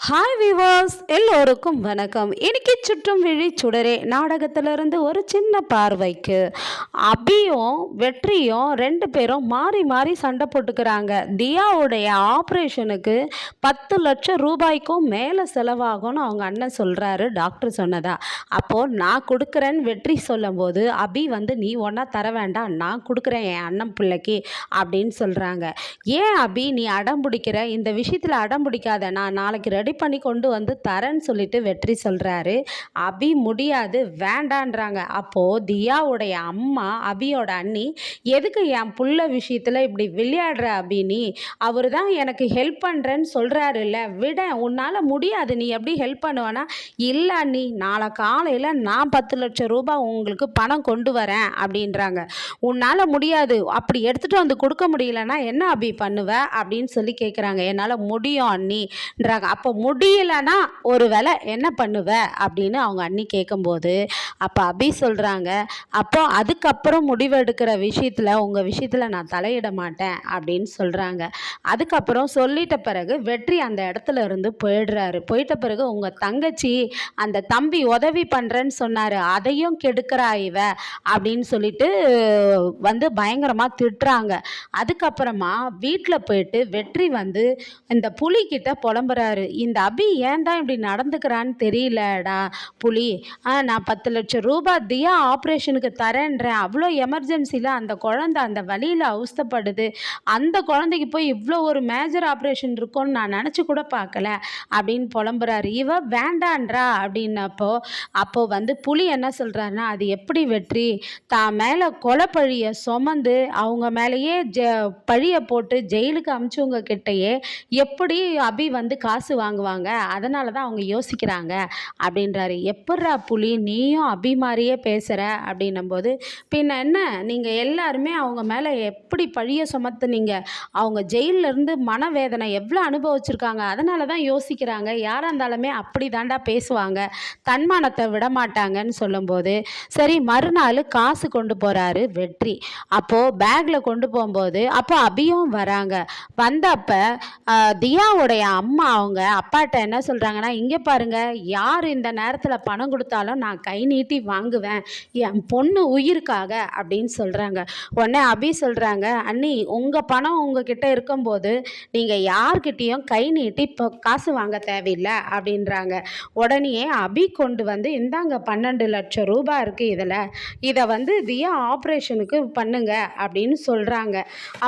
Hi viewers, எல்லோருக்கும் வணக்கம். இன்னைக்கு சுற்றும் விழி சுடரே நாடகத்திலிருந்து ஒரு சின்ன பார்வைக்கு. அபியும் வெற்றியும் ரெண்டு பேரும் மாறி மாறி சண்டை போட்டுக்கிறாங்க. தியாவுடைய ஆப்ரேஷனுக்கு 10 லட்சம் ரூபாய்க்கும் மேலே செலவாகும்னு அவங்க அண்ணன் சொல்கிறாரு, டாக்டர் சொன்னதா. அப்போது நான் கொடுக்குறேன்னு வெற்றி சொல்லும்போது அபி நீ ஒன்றா தர வேண்டாம், நான் கொடுக்குறேன் என் அண்ணன் பிள்ளைக்கு அப்படின்னு சொல்கிறாங்க. ஏன் அபி நீ அடம் பிடிக்கிற? இந்த விஷயத்தில் அடம் பிடிக்காத, நான் நாளைக்கு ரெடி பண்ணி கொண்டு வந்து தரேன்னு சொல்லிட்டு வெற்றி சொல்கிறாரு. அபி முடியாது, வேண்டான்றாங்க. அப்போது தியாவுடைய அம்மா அபியோட அண்ணி, எதுக்கு என் புள்ள விஷயத்தில் இப்படி விளையாடுற அபி? நீ அவர் தான் எனக்கு ஹெல்ப் பண்ணுறேன்னு சொல்கிறாரு இல்லை, விட, உன்னால் முடியாது, நீ எப்படி ஹெல்ப் பண்ணுவேன்னா? இல்லை அண்ணி, நாளை காலையில் நான் 10 லட்சம் ரூபாய் உங்களுக்கு பணம் கொண்டு வரேன் அப்படின்றாங்க. உன்னால் முடியாது, அப்படி எடுத்துகிட்டு வந்து கொடுக்க முடியலன்னா என்ன அபி பண்ணுவ அப்படின்னு சொல்லி கேட்குறாங்க. என்னால் முடியும் அண்ணின்றாங்க. அப்போ முடியலன்னா ஒரு வேளை என்ன பண்ணுவ அப்படின்னு அவங்க அண்ணி கேட்கும்போது அப்போ அபி சொல்கிறாங்க, அப்போ அதுக்கப்புறம் முடிவெடுக்கிற விஷயத்தில் உங்கள் விஷயத்தில் நான் தலையிட மாட்டேன் அப்படின்னு சொல்கிறாங்க. அதுக்கப்புறம் சொல்லிட்ட பிறகு வெற்றி அந்த இடத்துல இருந்து போயிடுறாரு. போயிட்ட பிறகு உங்கள் தங்கச்சி அந்த தம்பி உதவி பண்ணுறேன்னு சொன்னார், அதையும் கெடுக்கிறா இவ அப்படின்னு சொல்லிட்டு பயங்கரமாக திட்டுறாங்க. அதுக்கப்புறமா வீட்டில் போயிட்டு வெற்றி இந்த புலிகிட்ட புலம்புறாரு. இந்த அபி ஏன் தான் இப்படி நடந்துக்கிறான்னு தெரியலடா புலி. நான் 10 லட்சம் ரூபாய் தியா ஆப்ரேஷனுக்கு தரேன்றேன், அவ்வளோ எமர்ஜென்சியில் அந்த குழந்தை அந்த வழியில் அவஸ்தப்படுது, அந்த குழந்தைக்கு போய் இவ்வளோ ஒரு மேஜர் ஆப்ரேஷன் இருக்கும்னு நான் நினச்சி கூட பார்க்கல அப்படின்னு புலம்புறாரு. இவ வேண்டான்றா அப்படின்னப்போ புலி என்ன சொல்கிறாருன்னா, அது எப்படி வெற்றி தான் மேலே கொலைப்பழியை சுமந்து அவங்க மேலேயே பழியை போட்டு ஜெயிலுக்கு அமிச்சவங்க கிட்டேயே எப்படி அபி காசு வாங்குவாங்க, அதனால தான் அவங்க யோசிக்கிறாங்க அப்படின்றாரு. எப்பட்றா புலி நீயும் அபி மாதிரியே பேசுகிற அப்படின்னும்போது, பின்ன என்ன, நீங்கள் எல்லாருமே அவங்க மேலே எப்படி பழியை சுமத்துனீங்க, அவங்க ஜெயிலிருந்து மனவேதனை எவ்வளோ அனுபவிச்சிருக்காங்க, அதனால தான் யோசிக்கிறாங்க, யாராக இருந்தாலுமே அப்படி தாண்டா பேசுவாங்க, தன்மானத்தை விட மாட்டாங்கன்னு சொல்லும்போது, சரி மறுநாள் காசு கொண்டு போகிறாரு வெற்றி. அப்போது பேக்கில் கொண்டு போகும்போது அப்போ அபியும் வராங்க. வந்தப்போ தியாவுடைய அம்மா அவங்க அப்பாட்ட என்ன சொல்கிறாங்கன்னா, இங்கே பாருங்கள், யார் இந்த நேரத்தில் பணம் கொடுத்தாலும் நான் கை நீட்டி வாங்குவேன், என் பொண்ணு உயிருக்காக அப்படின்னு சொல்கிறாங்க. உடனே அபி சொல்கிறாங்க, அண்ணி உங்கள் பணம் உங்ககிட்ட இருக்கும்போது நீங்கள் யார்கிட்டையும் கை நீட்டி இப்போ காசு வாங்க தேவையில்லை அப்படின்றாங்க. உடனே அபி கொண்டு இந்தாங்க 12 லட்சம் ரூபாய் இருக்குது, இதை தியா ஆப்ரேஷனுக்கு பண்ணுங்க அப்படின்னு சொல்கிறாங்க.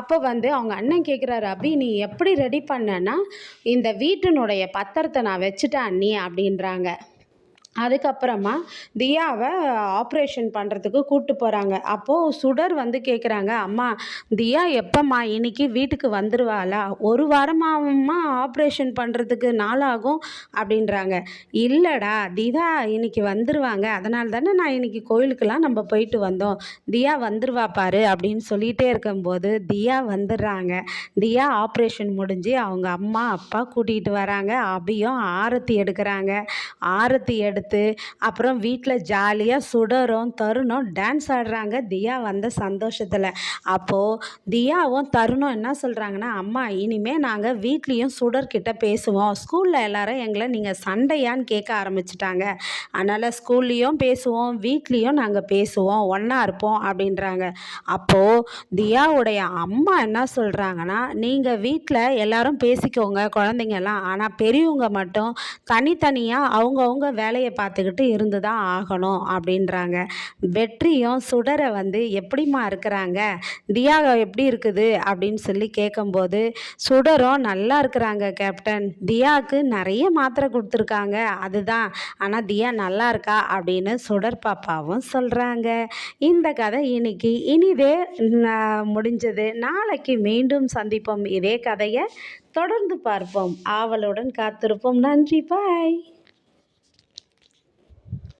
அப்போ அவங்க அண்ணன் கேட்குறாரு, அபி நீ எப்படி ரெடி பண்ணனா? இந்த வீட்டினுடைய பத்திரத்தை நான் வச்சுட்டேன் அண்ணி அப்படின்றாங்க. அதுக்கப்புறமா தியாவை ஆப்ரேஷன் பண்ணுறதுக்கு கூப்பிட்டு போகிறாங்க. அப்போது சுடர் கேட்குறாங்க, அம்மா தியா எப்போம்மா இன்னைக்கு வீட்டுக்கு வந்துடுவாளா? ஒரு வாரமாகமா ஆப்ரேஷன் பண்ணுறதுக்கு நாளாகும் அப்படின்றாங்க. இல்லைடா, தியா இன்னைக்கு வந்துடுவாங்க, அதனால தானே நான் இன்னைக்கு கோயிலுக்கெல்லாம் நம்ம போயிட்டு வந்தோம், தியா வந்துடுவா பாரு அப்படின்னு சொல்லிகிட்டே இருக்கும்போது தியா வந்துடுறாங்க. தியா ஆப்ரேஷன் முடிஞ்சு அவங்க அம்மா அப்பா கூட்டிகிட்டு வராங்க. அபியும் ஆரத்தி எடுக்கிறாங்க. ஆரத்தி எடுத்து அப்புறம் வீட்டில் ஜாலியாக சுடரும் தருணும் டான்ஸ் ஆடுறாங்க தியா சந்தோஷத்தில். அப்போது தியாவும் தருணும் என்ன சொல்கிறாங்கன்னா, அம்மா இனிமேல் நாங்கள் வீட்லேயும் சுடர்கிட்ட பேசுவோம், ஸ்கூலில் எல்லாரும் எங்களை நீங்கள் சண்டையான்னு கேட்க ஆரம்பிச்சிட்டாங்க, அதனால் ஸ்கூல்லேயும் பேசுவோம் வீட்லேயும் நாங்கள் பேசுவோம், ஒன்றா இருப்போம் அப்படின்றாங்க. அப்போது தியாவுடைய அம்மா என்ன சொல்கிறாங்கன்னா, நீங்கள் வீட்டில் எல்லாரும் பேசிக்கோங்க குழந்தைங்கெல்லாம், ஆனால் பெரியவங்க மட்டும் தனித்தனியாக அவங்கவுங்க வேலையை பார்த்துக்கிட்டு இருந்து தான் ஆகணும் அப்படின்றாங்க. வெற்றியும் சுடரை எப்படிம்மா இருக்கிறாங்க, தியா எப்படி இருக்குது அப்படின்னு சொல்லி கேட்கும்போது, சுடரும் நல்லா இருக்கிறாங்க கேப்டன், தியாவுக்கு நிறைய மாத்திரை கொடுத்துருக்காங்க அதுதான், ஆனால் தியா நல்லா இருக்கா அப்படின்னு சுடர் பாப்பாவும் சொல்கிறாங்க. இந்த கதை இன்னைக்கு இனிதே முடிஞ்சது. நாளைக்கு மீண்டும் சந்திப்போம். இதே கதையை தொடர்ந்து பார்ப்போம். ஆவலுடன் காத்திருப்போம். நன்றி, பாய்.